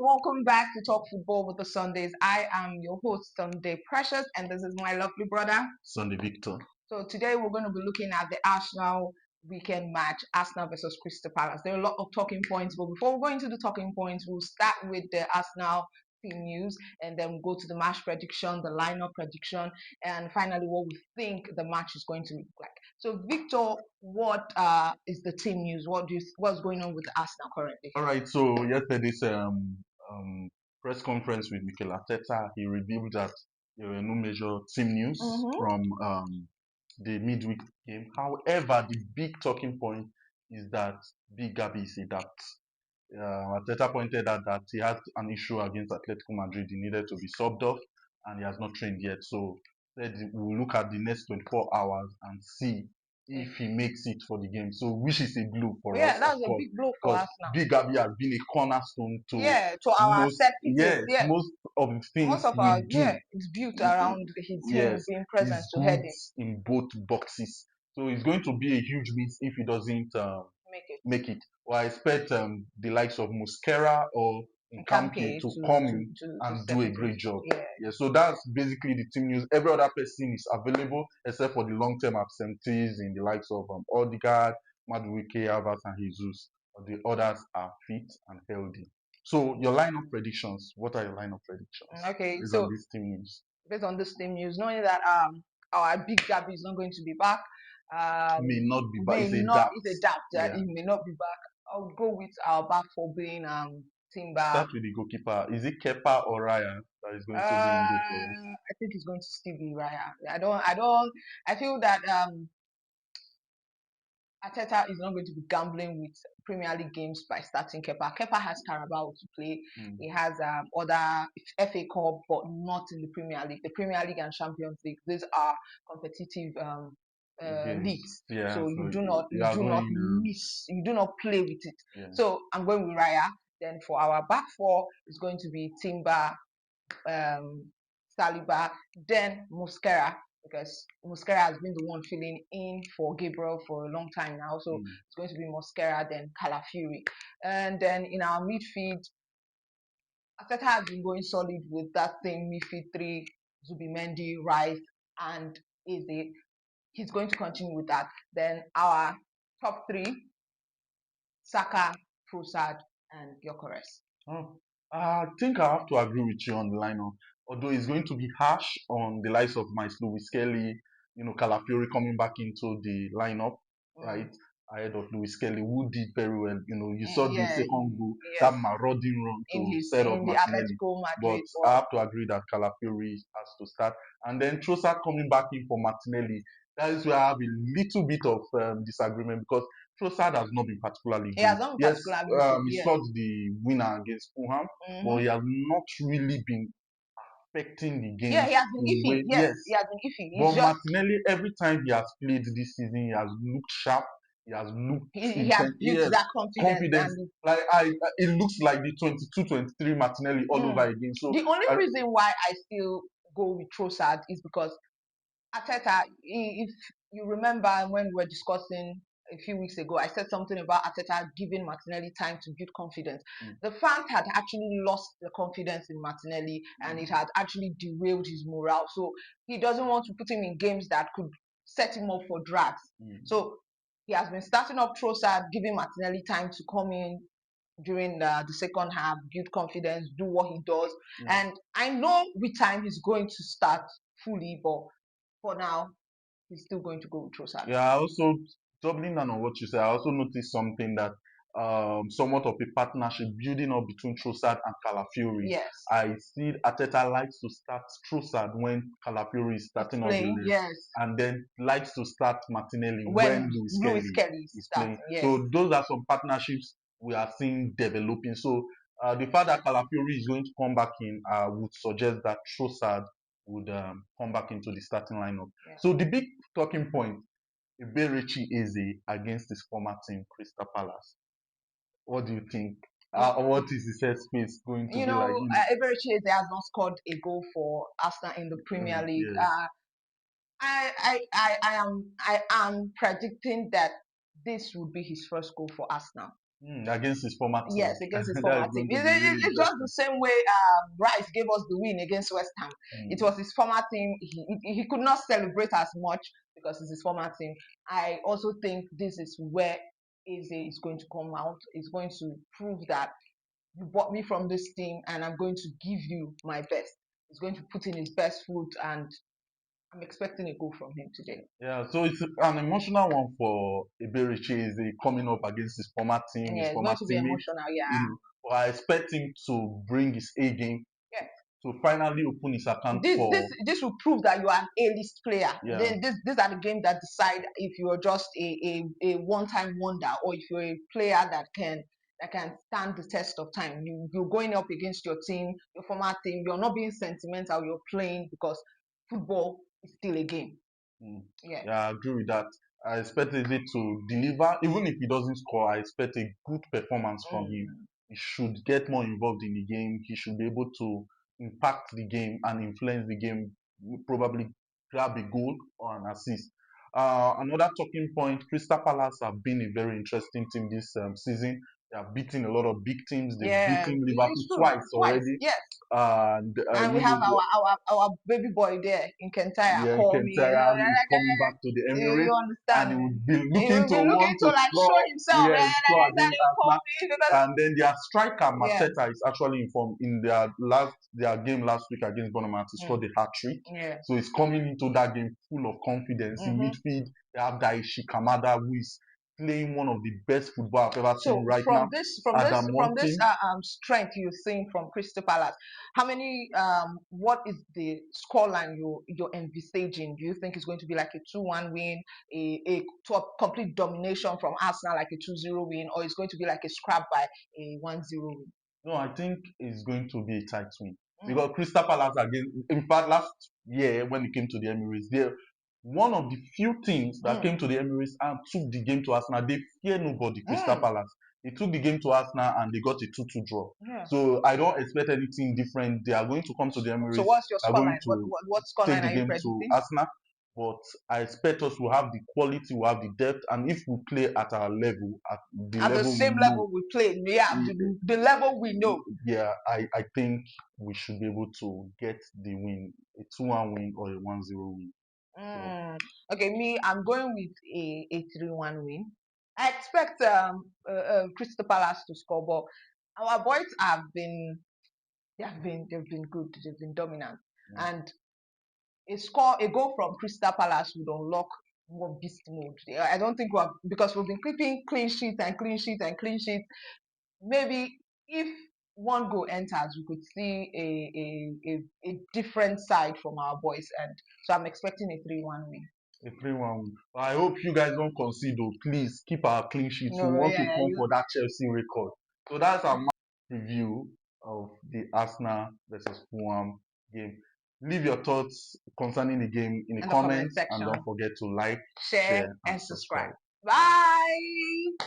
welcome back to Talk Football with the Sundays. I am your host, Sunday Precious, and this is my lovely brother, Sunday Victor. So today we're going to be looking at the Arsenal weekend match, Arsenal versus Crystal Palace. There are a lot of talking points, but before we go into the talking points, we'll start with the Arsenal team news, and then we'll go to the match prediction, the lineup prediction, and finally what we think the match is going to look like. So, Victor, what is the team news? What's going on with Arsenal currently? All right. So yesterday's press conference with Mikel Arteta, he revealed that there were no major team news from the midweek game. However, the big talking point is that Big Gabi is a doubt. Arteta pointed out that he had an issue against Atletico Madrid. He needed to be subbed off, and he has not trained yet. So we'll look at the next 24 hours and see if he makes it for the game. So, which is a blow for us. Yeah, that's a big blow for us now. Big Gabi has been a cornerstone to our set pieces. Most of the things most of our it's built around his being present to head it in both boxes. So it's going to be a huge miss if he doesn't make it. Well, I expect the likes of Musquera or Nkampi to come in and do a great job. Yeah, so that's basically the team news. Every other person is available except for the long-term absentees in the likes of Odegaard, Madueke, Havertz, and Jesus. The others are fit and healthy. So your lineup predictions. What are your lineup predictions? Okay, based so on this team news. Based on this team news, knowing that our big Gabi is not going to be back, may not be back. It's a doubt. It's a doubt that he may not be back. I would go with our back four being Timber. Start with the goalkeeper. Is it Kepa or Raya that is going to be in goal for us? I think it's going to still be Raya. I feel that Arteta is not going to be gambling with Premier League games by starting Kepa. Kepa has Carabao to play. He has other FA Cup, but not in the Premier League. The Premier League and Champions League, these are competitive leagues. Yeah, so you do not play with it. Yeah. So I'm going with Raya. Then for our back four, it's going to be Timber, Saliba, then Musquera, because Musquera has been the one filling in for Gabriel for a long time now. So it's going to be Musquera, then Calafiori. And then in our midfield, Arteta has been going solid with that same midfield three, Zubimendi, Rice, and Eze. He's going to continue with that. Then our top three, Saka, Trossard, and Gyökeres. I think I have to agree with you on the lineup. Although it's going to be harsh on the likes of Luis Kelly, Calafiori coming back into the lineup, right? Ahead of Luis Kelly, who did very well. You saw the second goal, that marauding run to set up Martinelli. But I have to agree that Calafiori has to start. And then Trossard coming back in for Martinelli. That is where I have a little bit of disagreement, because Trossard has not been particularly good. He scored the winner against Fulham, but he has not really been affecting the game. Yeah, he has been iffy. Yes, he has been iffy. But Martinelli, every time he has played this season, he has looked sharp. He has looked he has built that confidence. It looks like the 22-23 Martinelli all over again. So the only reason why I still go with Trossard is because Arteta, if you remember when we were discussing a few weeks ago, I said something about Arteta giving Martinelli time to build confidence. The fans had actually lost the confidence in Martinelli, and it had actually derailed his morale. So he doesn't want to put him in games that could set him up for drags. So he has been starting up Trossard, giving Martinelli time to come in during the second half, build confidence, do what he does. And I know with time he's going to start fully, but for now, he's still going to go with Trossard. Yeah, I also, doubling down on what you said, I also noticed something that somewhat of a partnership building up between Trossard and Calafiori. Yes. I see Arteta likes to start Trossard when Calafiori is starting off the left, and then likes to start Martinelli when Luis Kelly is playing. So those are some partnerships we are seeing developing. So the fact that Calafiori is going to come back in, would suggest that Trossard would come back into the starting lineup. So the big talking point, Eberechi Eze against his former team, Crystal Palace. What do you think? What is his headspace going to be like? Eberechi Eze has not scored a goal for Arsenal in the Premier League. I am predicting that this would be his first goal for Arsenal. Against his former team. Yes, against his That former is team. going to be really It's just the interesting. same way Rice gave us the win against West Ham. It Mm. was his former team. He could not celebrate as much because it's his former team. I also think this is where Eze is going to come out. It's going to prove that you bought me from this team and I'm going to give you my best. He's going to put in his best foot, and I'm expecting a goal from him today. Yeah, so it's an emotional one for Eberiche. Is coming up against his former team, his Yeah, it's former going to be teammate. emotional. Yeah. But I expect him to bring his A game Yeah. to finally open his account this for. this this will prove that you are an A-list player. Yeah. These are the games that decide if you're just a one-time wonder, or if you're a player that can stand the test of time. You're going up against your team, your former team. You're not being sentimental. You're playing because football is still a game. Mm. Yeah. Yeah, I agree with that. I expect Eze to deliver, even if he doesn't score. I expect a good performance from him. Mm. He should get more involved in the game. He should be able to impact the game and influence the game. Probably grab a goal or an assist. Another talking point: Crystal Palace have been a very interesting team this season. They have beaten a lot of big teams. They've Yeah, beaten Liverpool it's true. twice Twice, already. yes. And And we have our baby boy there in Kentire. yeah, Call me. Kentara is coming back to the You Emirates, and he understand? would be He looking will to be looking want to to like show score. himself. Yeah, score That against he will call Arsenal. me because And then their striker yeah. Mateta is actually informed in their game last week against Bournemouth. He scored a hat trick, Yeah. so he's coming into that game full of confidence. In Mm-hmm. midfield, they have Daishi Kamada, who is playing one of the best football I've ever seen So right from now. this from this Adam from this Montin. strength you're seeing from Crystal Palace, how many what is the scoreline you're envisaging? Do you think it's going to be like a 2-1 win, complete domination from Arsenal like a 2-0 win, or it's going to be like a scrap by a 1-0 win? No, I think it's going to be a tight win Mm. because Crystal Palace again. In fact, last year when it came to the Emirates, they're one of the few teams that Mm. came to the Emirates and took the game to Arsenal. They fear nobody. Crystal Mm. Palace. They took the game to Arsenal and they got a 2-2 draw. Yeah. So I don't expect anything different. They are going to come to the So Emirates. what's your They are going scoreline? to What scoreline take the are you game to predicting? Arsenal. But I expect us to have the quality, we have the depth, and if we play at our level, at the At the level we same know, level we play, yeah, the level we know. yeah, I think we should be able to get the win, a 2-1 win or a 1-0 win. So Okay, me, I'm going with a 3-1 win. I expect Crystal Palace to score, but our boys they've been good, they've been dominant, mm, and a goal from Crystal Palace would unlock more beast mode. I don't think because we've been keeping clean sheets and clean sheets and clean sheets. Maybe if one goal enters, we could see a different side from our boys, and so I'm expecting a 3-1 win. a 3-1 win. I hope you guys don't concede though. Please keep our clean sheets. We No, want to yeah, come for that Chelsea record. So that's our review of the Arsenal versus Fulham game. Leave your thoughts concerning the game in the in the comment comments and section. don't forget to like, Share share, and and subscribe. subscribe. Bye.